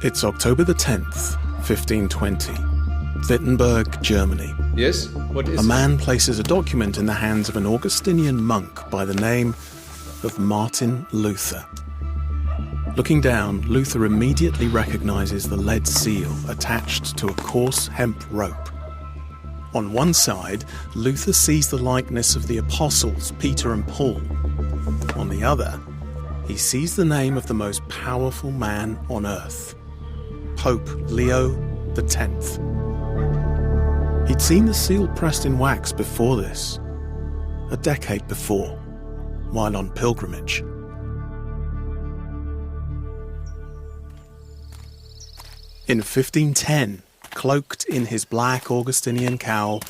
It's October the 10th, 1520. Wittenberg, Germany. Yes? What is A man places a document in the hands of an Augustinian monk by the name of Martin Luther. Looking down, Luther immediately recognizes the lead seal attached to a coarse hemp rope. On one side, Luther sees the likeness of the apostles Peter and Paul. On the other, he sees the name of the most powerful man on earth, Pope Leo X. He'd seen the seal pressed in wax before this, a decade before, while on pilgrimage. In 1510, cloaked in his black Augustinian cowl,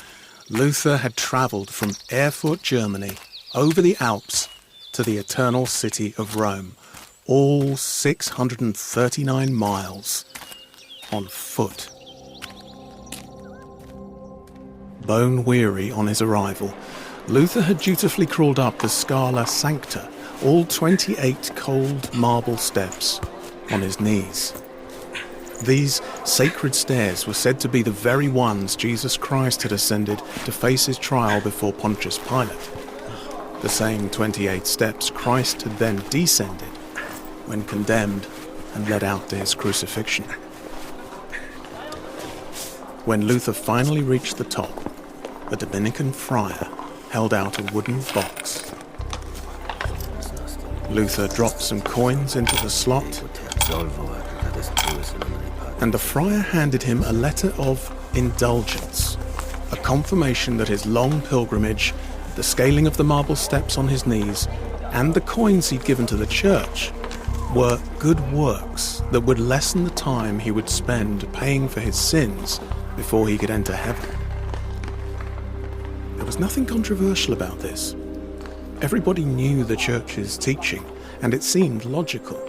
Luther had travelled from Erfurt, Germany, over the Alps to the eternal city of Rome, all 639 miles, on foot. Bone weary on his arrival, Luther had dutifully crawled up the Scala Sancta, all 28 cold marble steps, on his knees. These sacred stairs were said to be the very ones Jesus Christ had ascended to face his trial before Pontius Pilate. The same 28 steps Christ had then descended when condemned and led out to his crucifixion. When Luther finally reached the top, a Dominican friar held out a wooden box. Luther dropped some coins into the slot, and the friar handed him a letter of indulgence, a confirmation that his long pilgrimage, the scaling of the marble steps on his knees, and the coins he'd given to the church were good works that would lessen the time he would spend paying for his sins before he could enter heaven. There was nothing controversial about this. Everybody knew the church's teaching, and it seemed logical.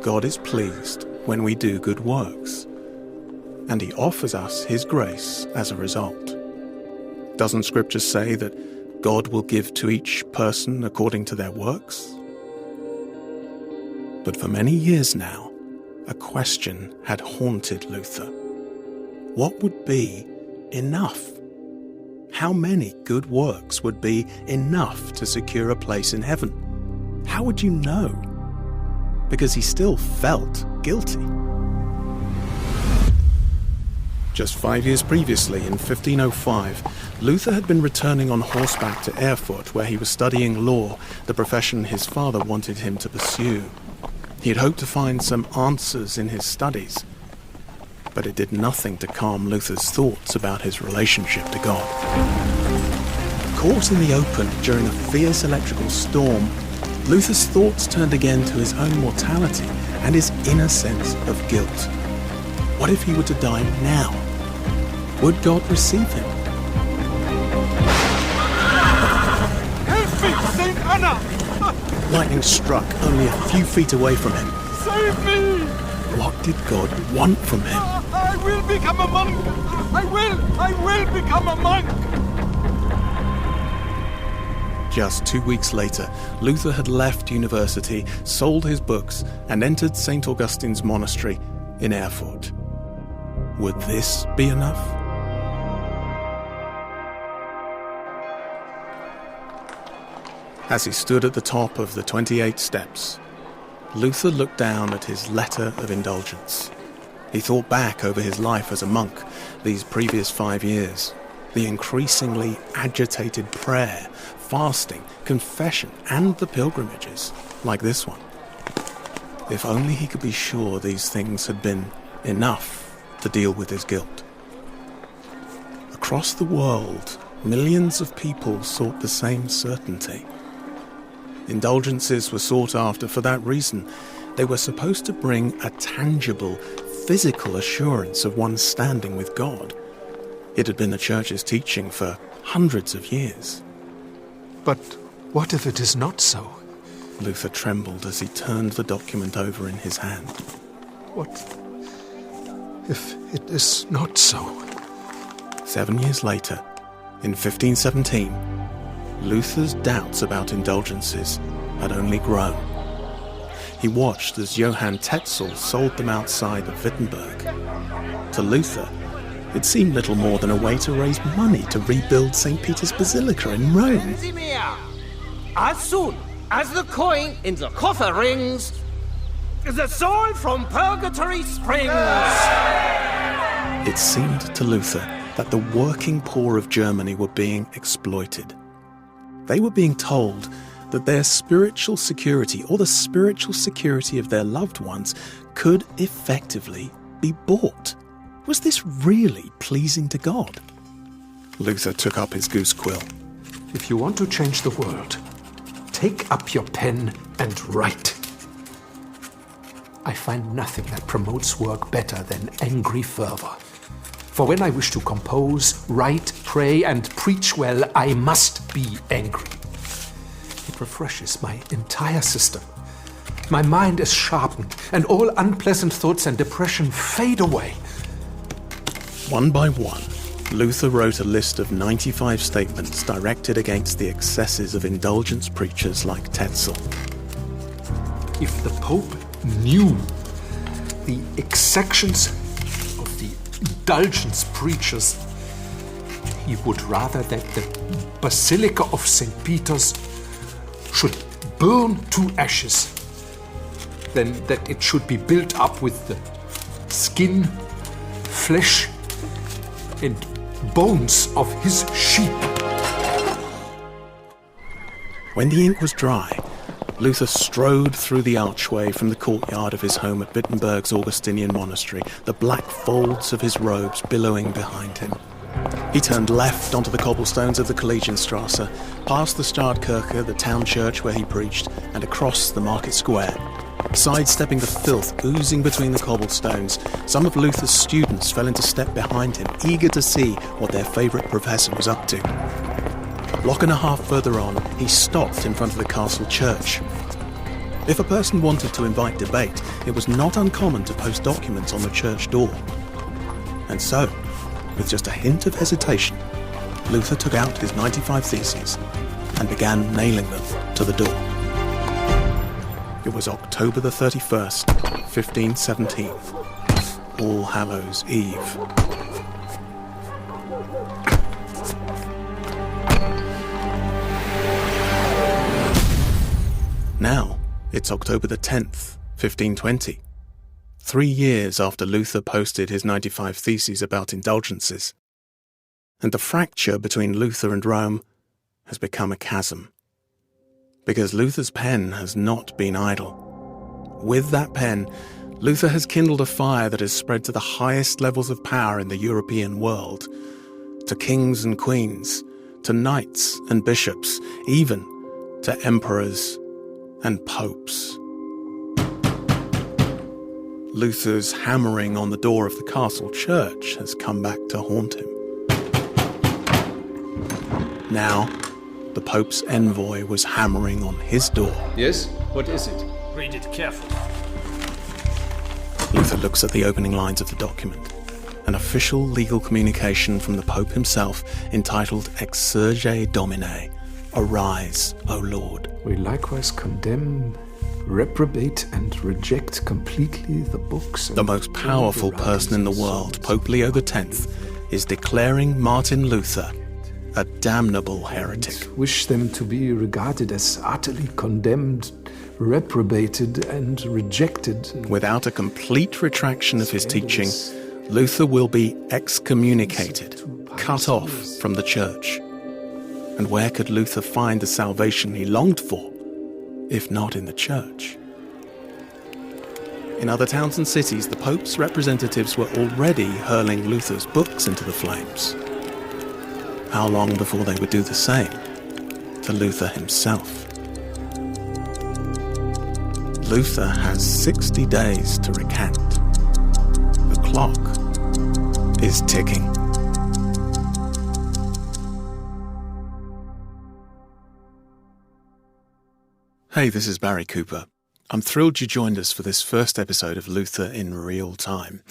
God is pleased when we do good works, and he offers us his grace as a result. Doesn't Scripture say that God will give to each person according to their works? But for many years now, a question had haunted Luther. What would be enough? How many good works would be enough to secure a place in heaven? How would you know? Because he still felt guilty. Just 5 years previously, in 1505, Luther had been returning on horseback to Erfurt, where he was studying law, the profession his father wanted him to pursue. He had hoped to find some answers in his studies, but it did nothing to calm Luther's thoughts about his relationship to God. Caught in the open during a fierce electrical storm, Luther's thoughts turned again to his own mortality and his inner sense of guilt. What if he were to die now? Would God receive him? Help me, Saint Anna! Lightning struck only a few feet away from him. Save me! What did God want from him? I will become a monk! I will become a monk! Just 2 weeks later, Luther had left university, sold his books, and entered St. Augustine's monastery in Erfurt. Would this be enough? As he stood at the top of the 28 steps, Luther looked down at his letter of indulgence. He thought back over his life as a monk, these previous 5 years, the increasingly agitated prayer, fasting, confession, and the pilgrimages, like this one. If only he could be sure these things had been enough to deal with his guilt. Across the world, millions of people sought the same certainty. Indulgences were sought after for that reason. They were supposed to bring a tangible, physical assurance of one's standing with God. It had been the Church's teaching for hundreds of years. But what if it is not so? Luther trembled as he turned the document over in his hand. What if it is not so? 7 years later, in 1517, Luther's doubts about indulgences had only grown. He watched as Johann Tetzel sold them outside of Wittenberg. To Luther, it seemed little more than a way to raise money to rebuild St. Peter's Basilica in Rome. As soon as the coin in the coffer rings, the soul from purgatory springs. It seemed to Luther that the working poor of Germany were being exploited. They were being told that their spiritual security, or the spiritual security of their loved ones, could effectively be bought. Was this really pleasing to God? Luther took up his goose quill. If you want to change the world, take up your pen and write. I find nothing that promotes work better than angry fervor. For when I wish to compose, write, pray, and preach well, I must be angry. It refreshes my entire system. My mind is sharpened, and all unpleasant thoughts and depression fade away. One by one, Luther wrote a list of 95 statements directed against the excesses of indulgence preachers like Tetzel. If the Pope knew the exactions of the indulgence preachers, he would rather that the Basilica of St. Peter's should burn to ashes than that it should be built up with the skin, flesh, and bones of his sheep. When the ink was dry, Luther strode through the archway from the courtyard of his home at Wittenberg's Augustinian monastery, the black folds of his robes billowing behind him. He turned left onto the cobblestones of the Collegienstrasse, past the Stadtkirche, the town church where he preached, and across the market square. Sidestepping the filth oozing between the cobblestones, some of Luther's students fell into step behind him, eager to see what their favourite professor was up to. A block and a half further on, he stopped in front of the castle church. If a person wanted to invite debate, it was not uncommon to post documents on the church door. And so, with just a hint of hesitation, Luther took out his 95 Theses and began nailing them to the door. It was October the 31st, 1517, All Hallows' Eve. Now, it's October the 10th, 1520, 3 years after Luther posted his 95 Theses about indulgences. And the fracture between Luther and Rome has become a chasm. Because Luther's pen has not been idle. With that pen, Luther has kindled a fire that has spread to the highest levels of power in the European world, to kings and queens, to knights and bishops, even to emperors and popes. Luther's hammering on the door of the castle church has come back to haunt him. Now, the Pope's envoy was hammering on his door. Yes? What is it? Read it carefully. Luther looks at the opening lines of the document. An official legal communication from the Pope himself entitled Exsurge Domine, Arise, O Lord. We likewise condemn, reprobate, and reject completely the books. The most powerful person in the world, Pope Leo X, is declaring Martin Luther a damnable heretic. Wish them to be regarded as utterly condemned, reprobated, and rejected. Without a complete retraction of his teaching, Luther will be excommunicated, cut off from the church. And where could Luther find the salvation he longed for, if not in the church? In other towns and cities, the Pope's representatives were already hurling Luther's books into the flames. How long before they would do the same to Luther himself? Luther has 60 days to recant. The clock is ticking. Hey, this is Barry Cooper. I'm thrilled you joined us for this first episode of Luther in Real Time.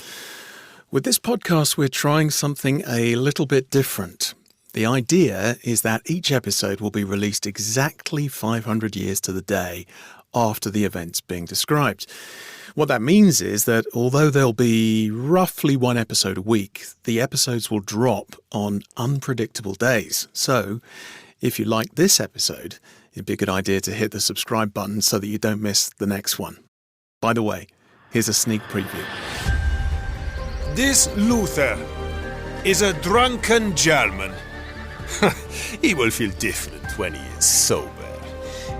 With this podcast, we're trying something a little bit different. The idea is that each episode will be released exactly 500 years to the day after the events being described. What that means is that although there'll be roughly one episode a week, the episodes will drop on unpredictable days. So, if you like this episode, it'd be a good idea to hit the subscribe button so that you don't miss the next one. By the way, here's a sneak preview. This Luther is a drunken German. He will feel different when he is sober.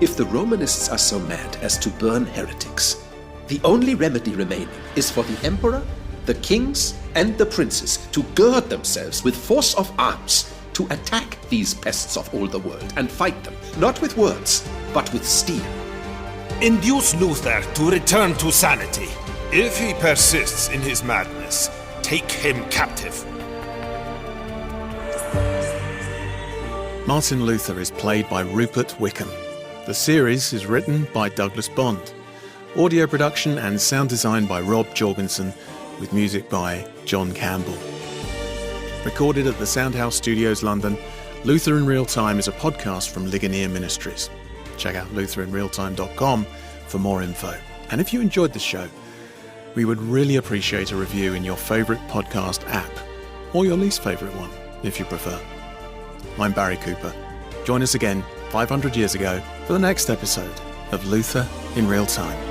If the Romanists are so mad as to burn heretics, the only remedy remaining is for the emperor, the kings, and the princes to gird themselves with force of arms to attack these pests of all the world and fight them, not with words, but with steel. Induce Luther to return to sanity. If he persists in his madness, take him captive. Martin Luther is played by Rupert Wickham. The series is written by Douglas Bond. Audio production and sound design by Rob Jorgensen, with music by John Campbell. Recorded at the Soundhouse Studios, London, Luther in Real Time is a podcast from Ligonier Ministries. Check out lutherinrealtime.com for more info. And if you enjoyed the show, we would really appreciate a review in your favourite podcast app, or your least favourite one, if you prefer. I'm Barry Cooper. Join us again 500 years ago for the next episode of Luther in Real Time.